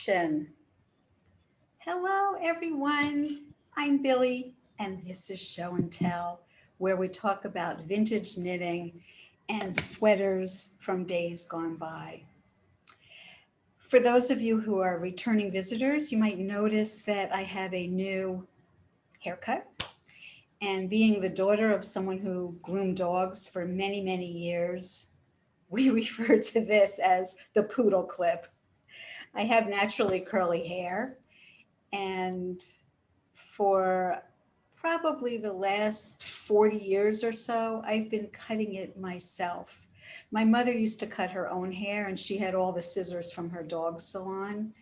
action. Hello, everyone. I'm Billie, and this is Show and Tell, where we talk about vintage knitting and sweaters from days gone by. For those of you who are returning visitors, you might notice that I have a new haircut. And being the daughter of someone who groomed dogs for many, many years, we refer to this as the poodle clip. I have naturally curly hair, and for probably the last 40 years or so, I've been cutting it myself. My mother used to cut her own hair, and she had all the scissors from her dog salon.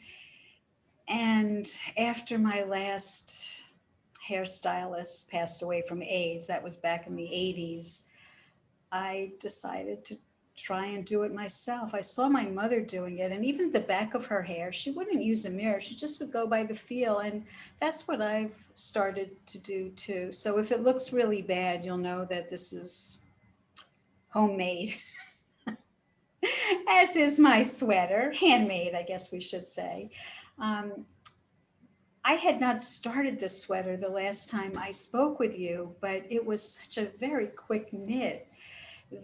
And after my last hairstylist passed away from AIDS, that was back in the 80s, I decided to try and do it myself. I saw my mother doing it, and even the back of her hair, she wouldn't use a mirror. She just would go by the feel, and that's what I've started to do too. So if it looks really bad, you'll know that this is homemade, as is my sweater, handmade, I guess we should say. Um, I had not started this sweater the last time I spoke with you, but it was such a very quick knit.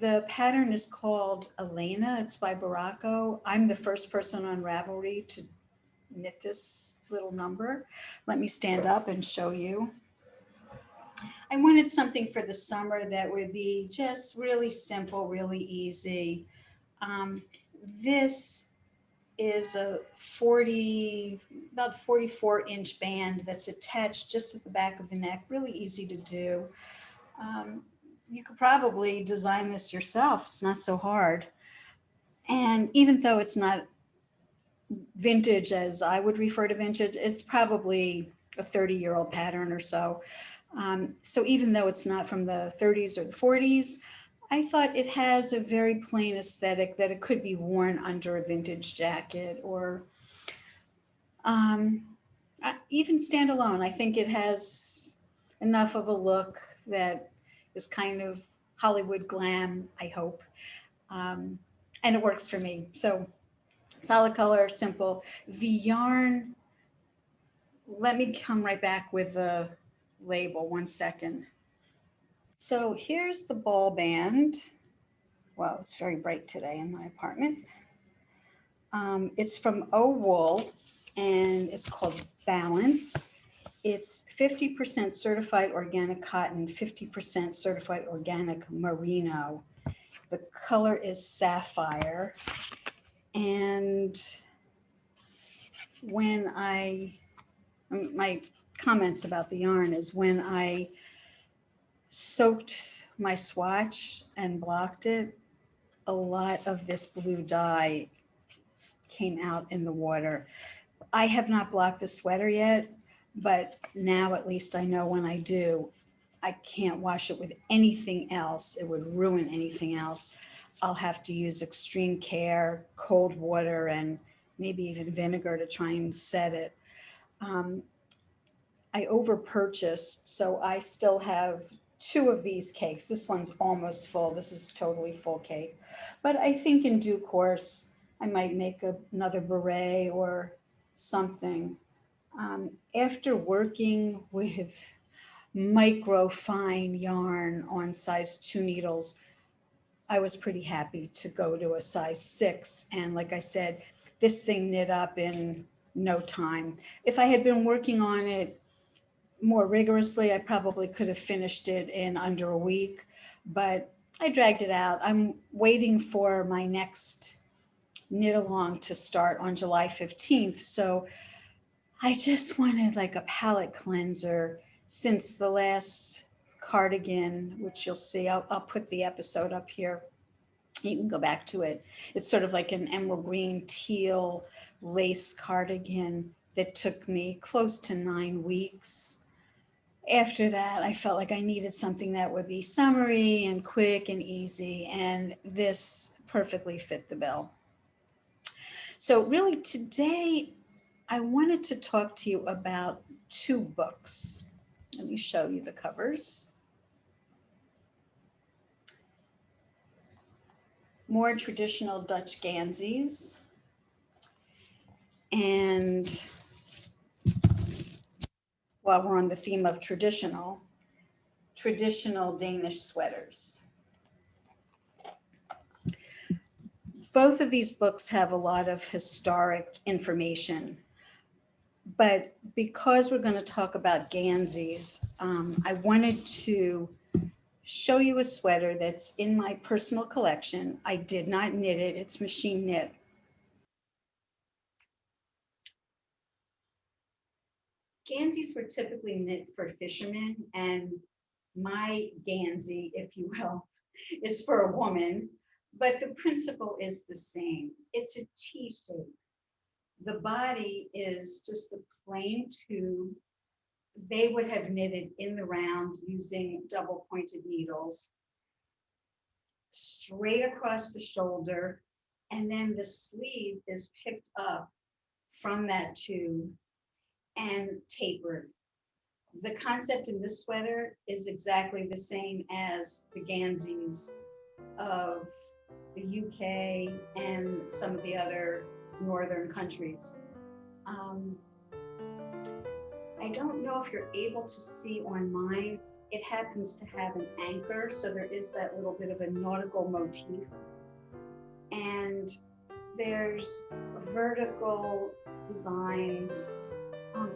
The pattern is called Elena. It's by Berroco. I'm the first person on Ravelry to knit this little number. Let me stand up and show you. I wanted something for the summer that would be just really simple, really easy. Um, this is a 40, about 44-inch band that's attached just at the back of the neck, really easy to do. Um, you could probably design this yourself. It's not so hard. And even though it's not vintage as I would refer to vintage, it's probably a 30-year-old pattern or so. So even though it's not from the 30s or the 40s, I thought it has a very plain aesthetic that it could be worn under a vintage jacket or um, even standalone. I think it has enough of a look that is kind of Hollywood glam, I hope. Um, and it works for me. So solid color, simple. The yarn, let me come right back with the label, 1 second. So here's the ball band. Wow, it's very bright today in my apartment. It's from O Wool, and it's called Balance. It's 50% certified organic cotton, 50% certified organic merino. The color is sapphire. And my comments about the yarn is when I soaked my swatch and blocked it, a lot of this blue dye came out in the water. I have not blocked the sweater yet, but now at least I know when I do, I can't wash it with anything else. It would ruin anything else. I'll have to use extreme care, cold water, and maybe even vinegar to try and set it. Um, I over purchased, so I still have two of these cakes. This one's almost full. This is totally full cake. But I think in due course, I might make another beret or something. After working with micro fine yarn on size 2 needles, I was pretty happy to go to a size 6. And like I said, this thing knit up in no time. If I had been working on it more rigorously, I probably could have finished it in under a week, but I dragged it out. I'm waiting for my next knit along to start on July 15th. So I just wanted like a palette cleanser since the last cardigan, which you'll see, I'll put the episode up here. You can go back to it. It's sort of like an emerald green teal lace cardigan that took me close to 9 weeks. After that, I felt like I needed something that would be summery and quick and easy, and this perfectly fit the bill. So really today, I wanted to talk to you about two books. Let me show you the covers. More traditional Dutch Ganseys. And while we're on the theme of traditional Danish sweaters. Both of these books have a lot of historic information, but because we're going to talk about Ganseys, I wanted to show you a sweater that's in my personal collection. I did not knit it, it's machine knit. Ganseys were typically knit for fishermen, and my Gansey, if you will, is for a woman, but the principle is the same. It's a T shape. The body is just a plain tube. They would have knitted in the round using double pointed needles, straight across the shoulder, and then the sleeve is picked up from that tube and tapered. The concept in this sweater is exactly the same as the Ganseys of the UK and some of the other northern countries. I don't know if you're able to see on mine, it happens to have an anchor, so there is that little bit of a nautical motif. And there's vertical designs,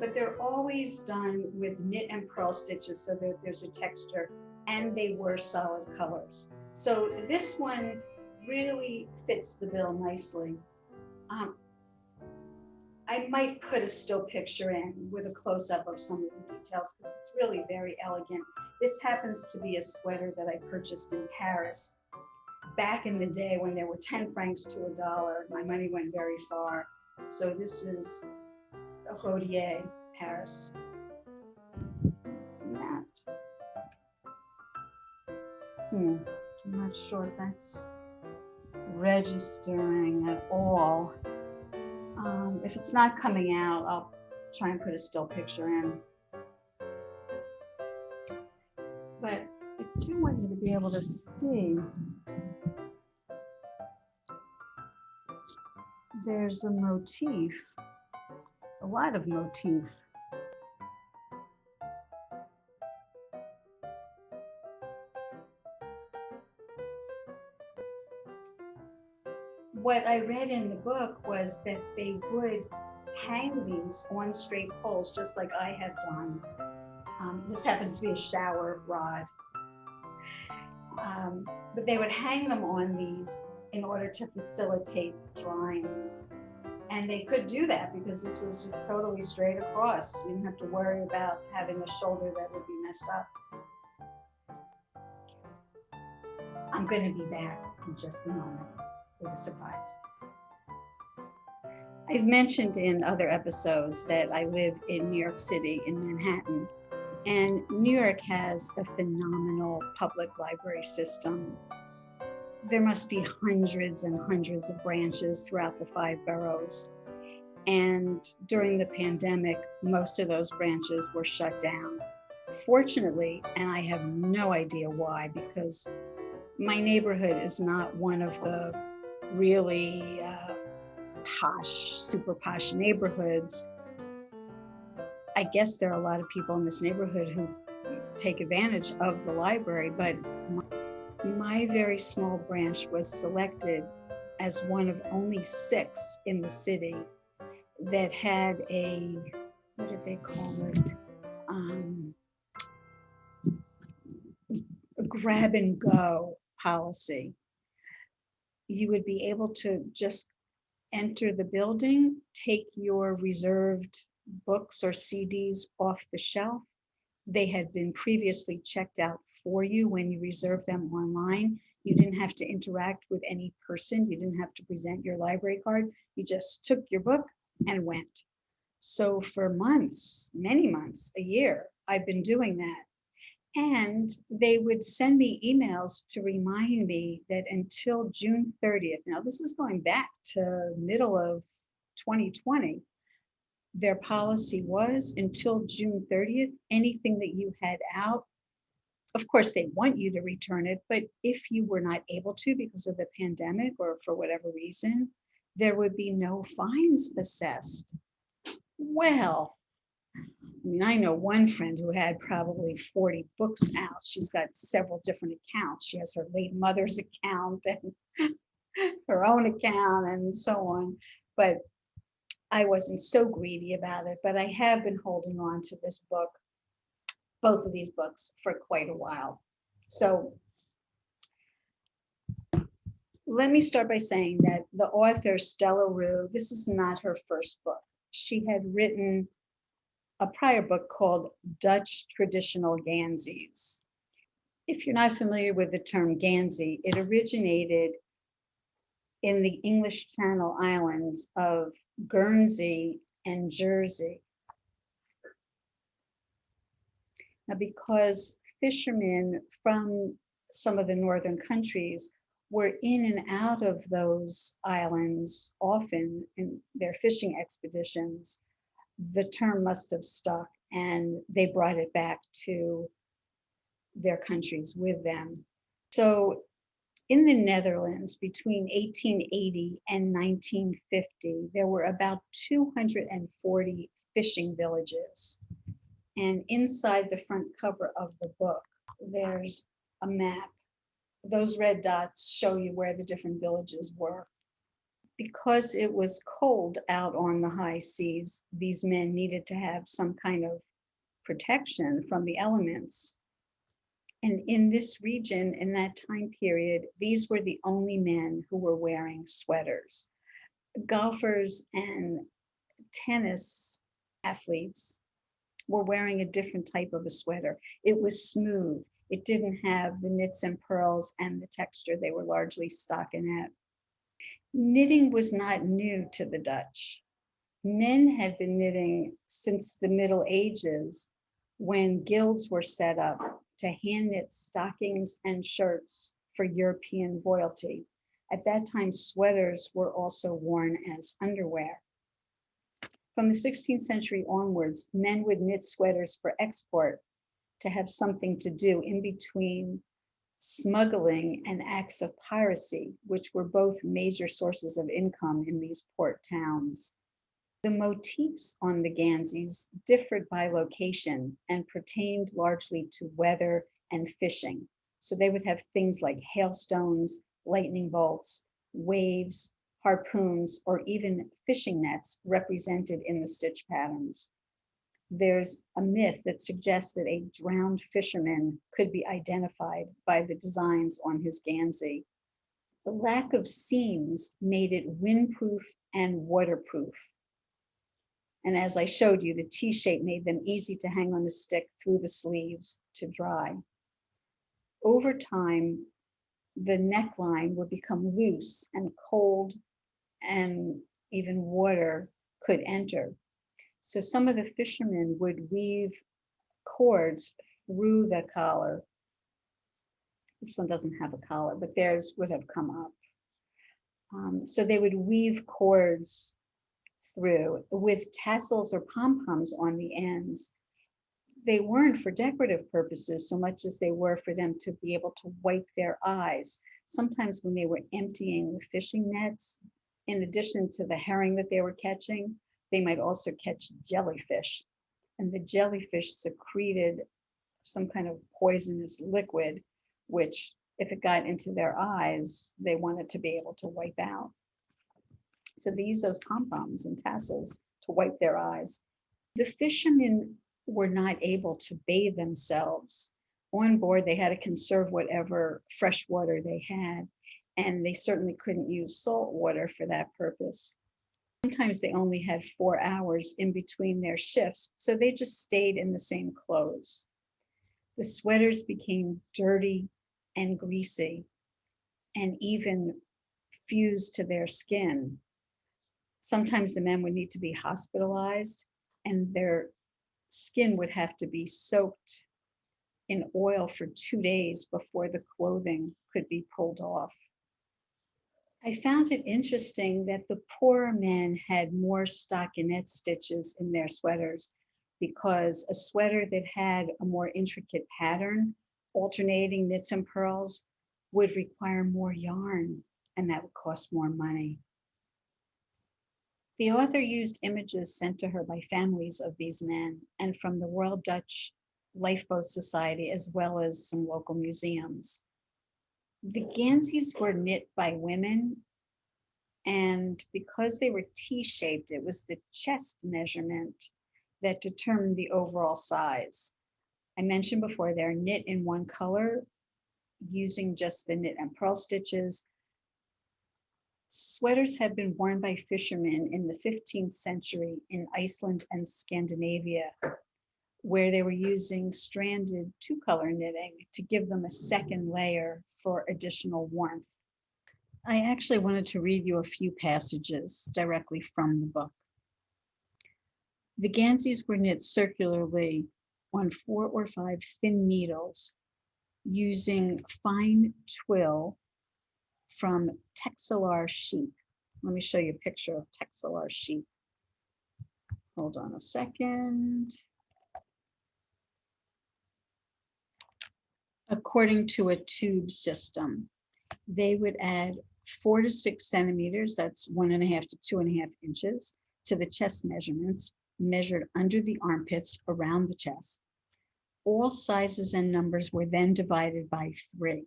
but they're always done with knit and purl stitches so that there's a texture, and they were solid colors. So this one really fits the bill nicely. I might put a still picture in with a close-up of some of the details because it's really very elegant. This happens to be a sweater that I purchased in Paris back in the day when there were 10 francs to $1. My money went very far. So this is a Rodier, Paris. See that? I'm not sure if that's registering at all. If it's not coming out, I'll try and put a still picture in. But I do want you to be able to see. There's a motif, a lot of motif. What I read in the book was that they would hang these on straight poles, just like I have done. This happens to be a shower rod. But they would hang them on these in order to facilitate drying. And they could do that because this was just totally straight across. You didn't have to worry about having a shoulder that would be messed up. I'm going to be back in just a moment with a surprise. I've mentioned in other episodes that I live in New York City, in Manhattan, and New York has a phenomenal public library system. There must be hundreds and hundreds of branches throughout the 5 boroughs. And during the pandemic, most of those branches were shut down. Fortunately, and I have no idea why, because my neighborhood is not one of the really posh, super posh neighborhoods. I guess there are a lot of people in this neighborhood who take advantage of the library, but my very small branch was selected as one of only 6 in the city that had a, what did they call it? A grab and go policy. You would be able to just enter the building, take your reserved books or CDs off the shelf. They had been previously checked out for you when you reserved them online. You didn't have to interact with any person. You didn't have to present your library card. You just took your book and went. So for months, many months, a year, I've been doing that. And they would send me emails to remind me that until June 30th, now this is going back to middle of 2020, their policy was until June 30th, anything that you had out, of course they want you to return it, but if you were not able to because of the pandemic or for whatever reason, there would be no fines assessed. Well, I mean, I know one friend who had probably 40 books out. She's got several different accounts. She has her late mother's account and her own account and so on. But I wasn't so greedy about it, but I have been holding on to this book, both of these books, for quite a while. So let me start by saying that the author, Stella Rue, this is not her first book. She had written a prior book called Dutch Traditional Ganseys. If you're not familiar with the term Gansey, it originated in the English Channel Islands of Guernsey and Jersey. Now, because fishermen from some of the northern countries were in and out of those islands often in their fishing expeditions, the term must have stuck and they brought it back to their countries with them. So in the Netherlands between 1880 and 1950, there were about 240 fishing villages. And inside the front cover of the book, there's a map. Those red dots show you where the different villages were. Because it was cold out on the high seas, these men needed to have some kind of protection from the elements. And in this region, in that time period, these were the only men who were wearing sweaters. Golfers and tennis athletes were wearing a different type of a sweater. It was smooth. It didn't have the knits and pearls and the texture they were largely stockinette. Knitting was not new to the Dutch. Men had been knitting since the Middle Ages, when guilds were set up to hand knit stockings and shirts for European royalty. At that time, sweaters were also worn as underwear. From the 16th century onwards, men would knit sweaters for export to have something to do in between smuggling and acts of piracy, which were both major sources of income in these port towns. The motifs on the Ganseys differed by location and pertained largely to weather and fishing. So they would have things like hailstones, lightning bolts, waves, harpoons, or even fishing nets represented in the stitch patterns. There's a myth that suggests that a drowned fisherman could be identified by the designs on his Gansey. The lack of seams made it windproof and waterproof. And as I showed you, the T-shape made them easy to hang on the stick through the sleeves to dry. Over time, the neckline would become loose and cold, and even water could enter. So some of the fishermen would weave cords through the collar. This one doesn't have a collar, but theirs would have come up. So they would weave cords through with tassels or pom-poms on the ends. They weren't for decorative purposes so much as they were for them to be able to wipe their eyes. Sometimes when they were emptying the fishing nets, in addition to the herring that they were catching, they might also catch jellyfish. And the jellyfish secreted some kind of poisonous liquid, which if it got into their eyes, they wanted to be able to wipe out. So they use those pom-poms and tassels to wipe their eyes. The fishermen were not able to bathe themselves. On board, they had to conserve whatever fresh water they had, and they certainly couldn't use salt water for that purpose. Sometimes they only had 4 hours in between their shifts, so they just stayed in the same clothes. The sweaters became dirty and greasy and even fused to their skin. Sometimes the men would need to be hospitalized and their skin would have to be soaked in oil for 2 days before the clothing could be pulled off. I found it interesting that the poorer men had more stockinette stitches in their sweaters, because a sweater that had a more intricate pattern, alternating knits and pearls, would require more yarn, and that would cost more money. The author used images sent to her by families of these men and from the Royal Dutch Lifeboat Society, as well as some local museums. The Ganseys were knit by women, and because they were T-shaped, it was the chest measurement that determined the overall size. I mentioned before they're knit in one color using just the knit and purl stitches. Sweaters had been worn by fishermen in the 15th century in Iceland and Scandinavia, where they were using stranded two-color knitting to give them a second layer for additional warmth. I actually wanted to read you a few passages directly from the book. The Ganseys were knit circularly on 4 or 5 thin needles using fine twill from textilar sheep. Let me show you a picture of textilar sheep. Hold on a second. According to a tube system, they would add 4 to 6 centimeters, that's 1.5 to 2.5 inches, to the chest measurements, measured under the armpits around the chest. All sizes and numbers were then divided by 3.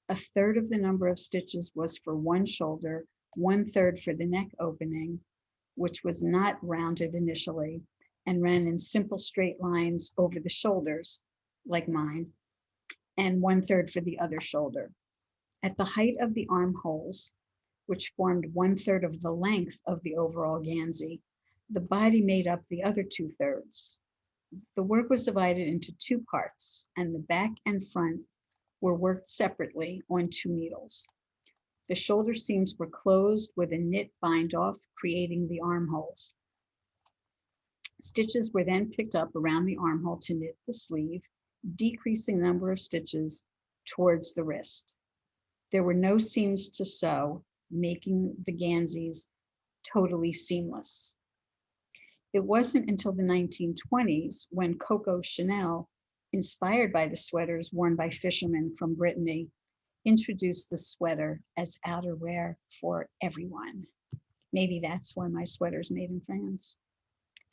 A third of the number of stitches was for one shoulder, 1/3 for the neck opening, which was not rounded initially, and ran in simple straight lines over the shoulders, like mine, and 1/3 for the other shoulder. At the height of the armholes, which formed 1/3 of the length of the overall Gansey, the body made up the other 2/3. The work was divided into 2 parts, and the back and front were worked separately on 2 needles. The shoulder seams were closed with a knit bind-off, creating the armholes. Stitches were then picked up around the armhole to knit the sleeve, decreasing the number of stitches towards the wrist. There were no seams to sew, making the Ganseys totally seamless. It wasn't until the 1920s when Coco Chanel, inspired by the sweaters worn by fishermen from Brittany, introduced the sweater as outerwear for everyone. Maybe that's why my sweater's made in France.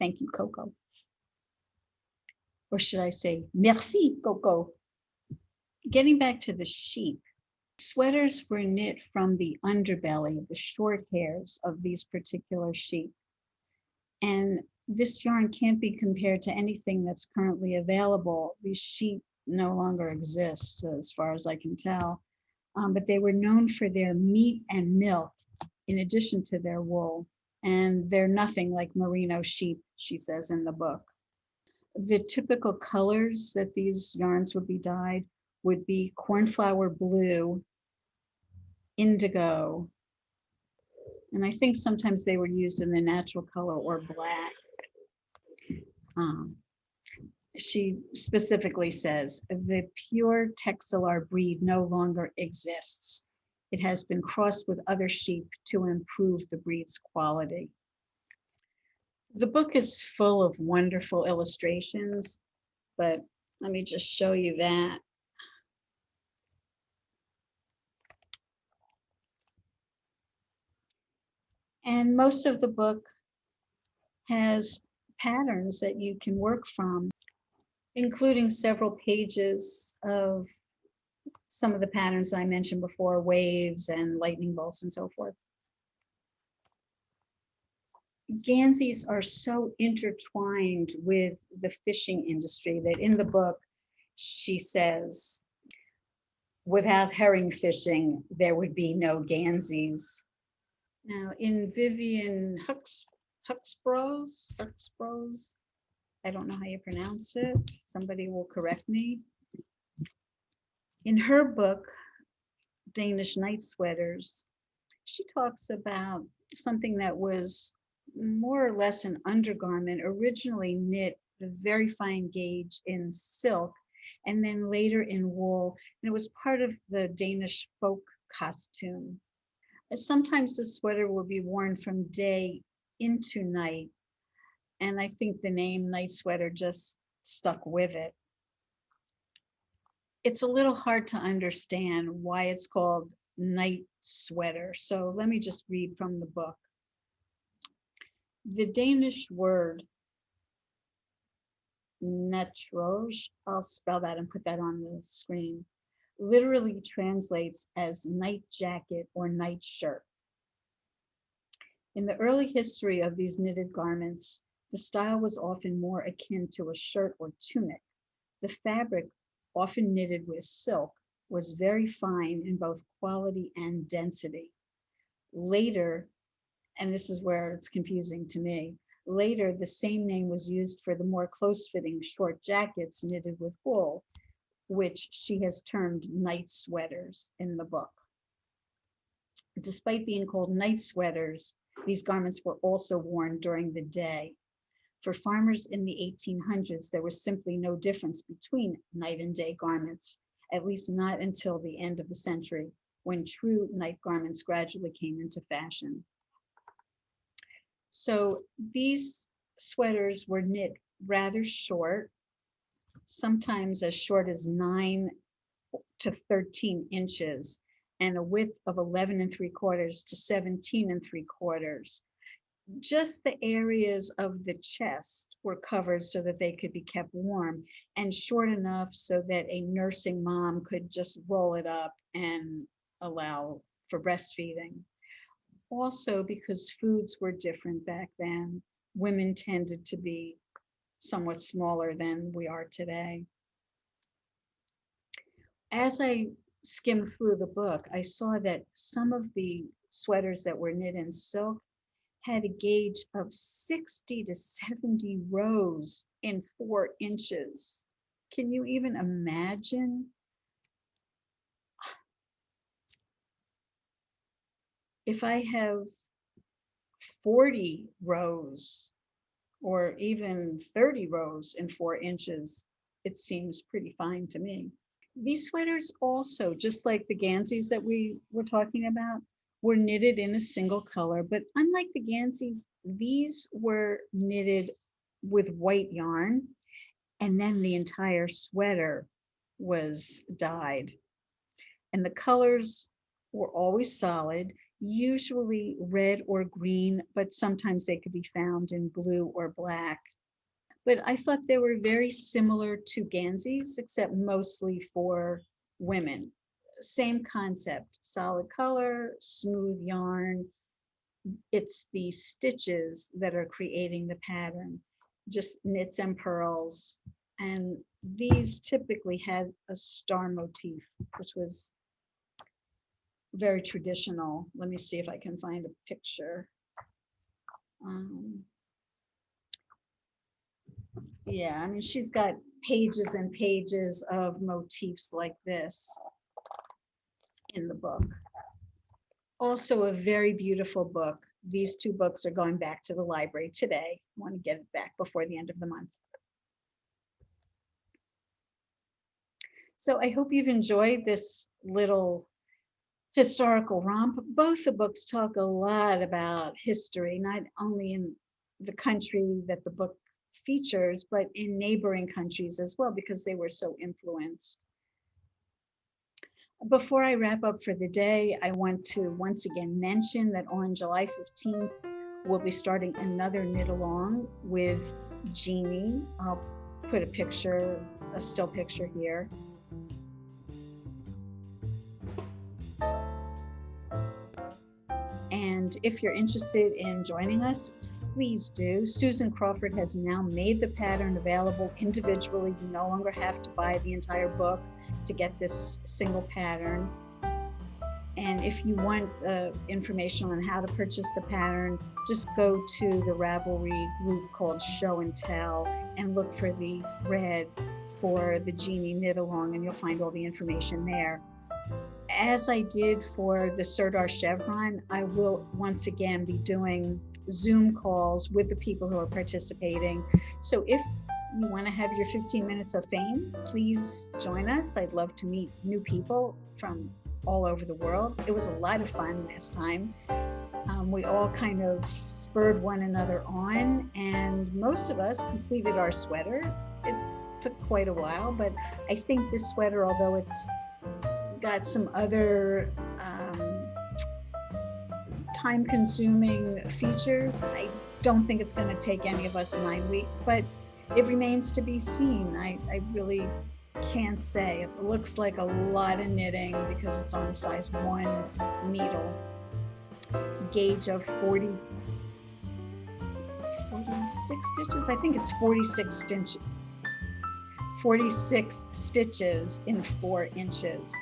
Thank you, Coco. Or should I say, merci, Coco. Getting back to the sheep, sweaters were knit from the underbelly, the short hairs of these particular sheep. And this yarn can't be compared to anything that's currently available. These sheep no longer exist, as far as I can tell, but they were known for their meat and milk in addition to their wool. And they're nothing like merino sheep, she says in the book. The typical colors that these yarns would be dyed would be cornflower blue, indigo, and I think sometimes they were used in the natural color or black. She specifically says, the pure textilar breed no longer exists. It has been crossed with other sheep to improve the breed's quality. The book is full of wonderful illustrations, but let me just show you that. And most of the book has patterns that you can work from, including several pages of some of the patterns I mentioned before, waves and lightning bolts and so forth. Ganseys are so intertwined with the fishing industry that in the book, she says, without herring fishing, there would be no Ganseys. Now, in Vivian Huxbrough's, I don't know how you pronounce it. Somebody will correct me. In her book, Danish Night Sweaters, she talks about something that was more or less an undergarment, originally knit a very fine gauge in silk, and then later in wool. And it was part of the Danish folk costume. Sometimes the sweater will be worn from day into night, and I think the name night sweater just stuck with it. It's a little hard to understand why it's called night sweater, so let me just read from the book. The Danish word nattrøje, I'll spell that and put that on the screen, literally translates as night jacket or night shirt. In the early history of these knitted garments, the style was often more akin to a shirt or tunic. The fabric, often knitted with silk, was very fine in both quality and density. Later, and this is where it's confusing to me, later the same name was used for the more close-fitting short jackets knitted with wool, which she has termed night sweaters in the book. Despite being called night sweaters, these garments were also worn during the day. For farmers in the 1800s, there was simply no difference between night and day garments, at least not until the end of the century, when true night garments gradually came into fashion. So these sweaters were knit rather short, sometimes as short as 9 to 13 inches, and a width of 11 3/4 to 17 3/4. Just the areas of the chest were covered so that they could be kept warm, and short enough so that a nursing mom could just roll it up and allow for breastfeeding. Also, because foods were different back then, women tended to be somewhat smaller than we are today. As I skimmed through the book, I saw that some of the sweaters that were knit in silk had a gauge of 60 to 70 rows in 4 inches. Can you even imagine? If I have 40 rows or even 30 rows in 4 inches, it seems pretty fine to me. These sweaters also, just like the Ganseys that we were talking about, were knitted in a single color, but unlike the Ganseys, these were knitted with white yarn, and then the entire sweater was dyed. And the colors were always solid, usually red or green, but sometimes they could be found in blue or black. But I thought they were very similar to Ganseys, except mostly for women. Same concept, solid color, smooth yarn. It's the stitches that are creating the pattern, just knits and purls. And these typically had a star motif, which was very traditional. Let me see if I can find a picture. Yeah, I mean, she's got pages and pages of motifs like this in the book. Also a very beautiful book. These 2 books are going back to the library today. I want to get it back before the end of the month. So I hope you've enjoyed this little historical romp. Both the books talk a lot about history, not only in the country that the book features, but in neighboring countries as well, because they were so influenced. Before I wrap up for the day, I want to once again mention that on July 15th, we'll be starting another knit along with Jeannie. I'll put a still picture here. And if you're interested in joining us, please do. Susan Crawford has now made the pattern available individually. You no longer have to buy the entire book to get this single pattern. And if you want information on how to purchase the pattern, just go to the Ravelry group called Show and Tell and look for the thread for the Jeannie knit along, and you'll find all the information there. As I did for the Serdar Chevron, I will once again be doing Zoom calls with the people who are participating. So if you want to have your 15 minutes of fame, please join us. I'd love to meet new people from all over the world. It was a lot of fun last time. We all kind of spurred one another on, and most of us completed our sweater. It took quite a while, but I think this sweater, although it's got some other time-consuming features, I don't think it's going to take any of us 9 weeks, but it remains to be seen. I really can't say. It looks like a lot of knitting because it's on a size 1 needle, gauge of 46 stitches. I think it's 46 stitches in 4 inches.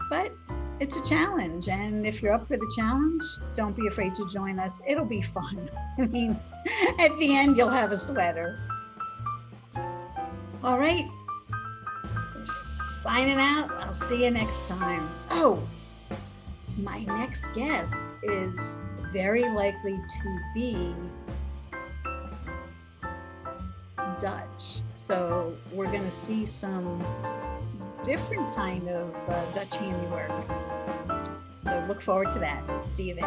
But it's a challenge, and if you're up for the challenge, don't be afraid to join us. It'll be fun. I mean, at the end, you'll have a sweater. All right, signing out. I'll see you next time. Oh, my next guest is very likely to be Dutch. So we're going to see some different kind of Dutch handiwork. So look forward to that. See you then.